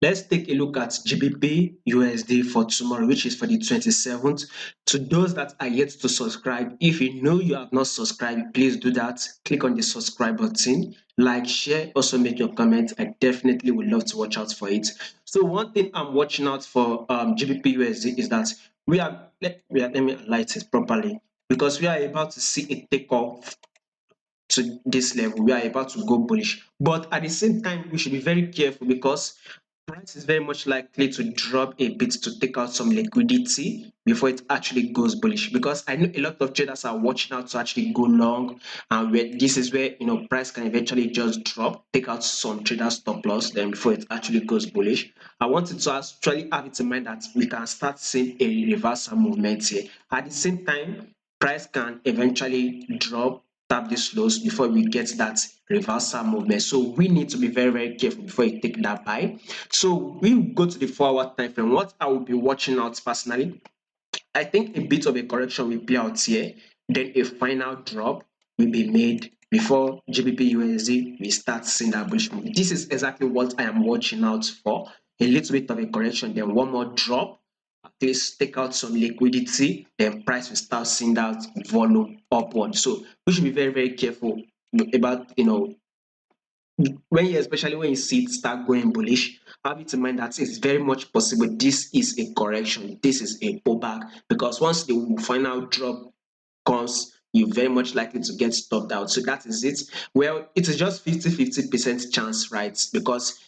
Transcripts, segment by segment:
Let's take a look at GBP USD for tomorrow, which is for the 27th. To those that are yet to subscribe, if you know you have not subscribed, please do that. Click on the subscribe button, like, share, also make your comment. I definitely would love to watch out for it. So one thing I'm watching out for GBP USD is that let me highlight it properly, because we are about to see a takeoff to this level. We are about to go bullish, but at the same time we should be very careful, because price is very much likely to drop a bit to take out some liquidity before it actually goes bullish, because I know a lot of traders are watching out to actually go long, and where this is where price can eventually just drop, take out some trader stop loss then before it actually goes bullish. I wanted to actually have it in mind that we can start seeing a reversal movement here. At the same time, price can eventually drop, tap this lows before we get that reversal movement. So we need to be very, very careful before you take that buy. So we go to the 4 hour time frame. What I will be watching out personally, I think a bit of a correction will play out here, then a final drop will be made before GBP USD we start seeing that bullish move. This is exactly what I am watching out for. A little bit of a correction, then one more drop, at least take out some liquidity, then price will start seeing that volume upward. So we should be very, very careful about especially when you see it start going bullish, have it in mind that it's very much possible this is a correction, this is a pullback, because once the final drop comes, you're very much likely to get stopped out. So that is it. Well, it is just 50-50% chance, right? Because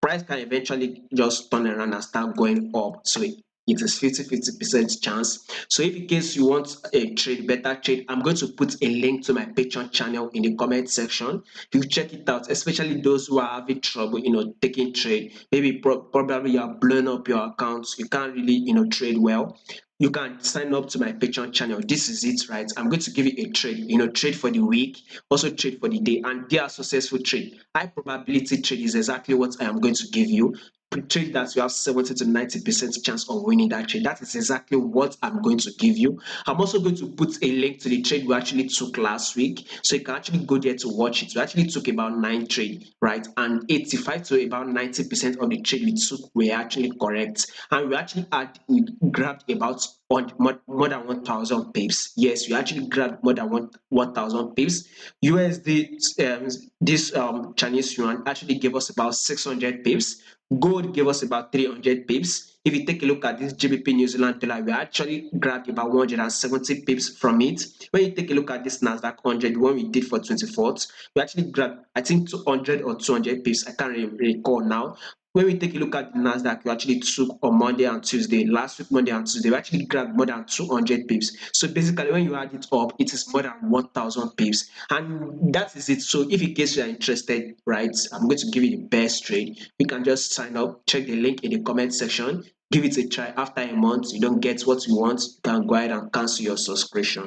price can eventually just turn around and start going up. So it is 50-50% chance. So if in case you want a trade, better trade, I'm going to put a link to my Patreon channel in the comment section. You check it out, especially those who are having trouble, taking trade. Maybe probably you have blown up your accounts, you can't really, trade well. You can sign up to my Patreon channel. This is it, right? I'm going to give you a trade, trade for the week, also trade for the day, and they are successful trade. High probability trade is exactly what I am going to give you. Trade that you have 70 to 90% chance of winning that trade. That is exactly what I'm going to give you. I'm also going to put a link to the trade we actually took last week, so you can actually go there to watch it. We actually took about 9 trade, right? And 85 to about 90% of the trade we took were actually correct, and we grabbed about more than 1,000 pips. Yes, we actually grabbed more than 1,000 pips. USD, this Chinese yuan actually gave us about 600 pips. Gold gave us about 300 pips. If you take a look at this GBP New Zealand dollar, we actually grabbed about 170 pips from it. When you take a look at this Nasdaq 100, the one we did for 24th, we actually grabbed, I think, 200 or 200 pips. I can't really recall now. When we take a look at the Nasdaq, we actually took on Monday and Tuesday, last week, Monday and Tuesday, we actually grabbed more than 200 pips. So basically, when you add it up, it is more than 1,000 pips. And that is it. So if in case you are interested, right, I'm going to give you the best trade. You can just sign up, check the link in the comment section, give it a try. After a month, you don't get what you want, you can go ahead and cancel your subscription.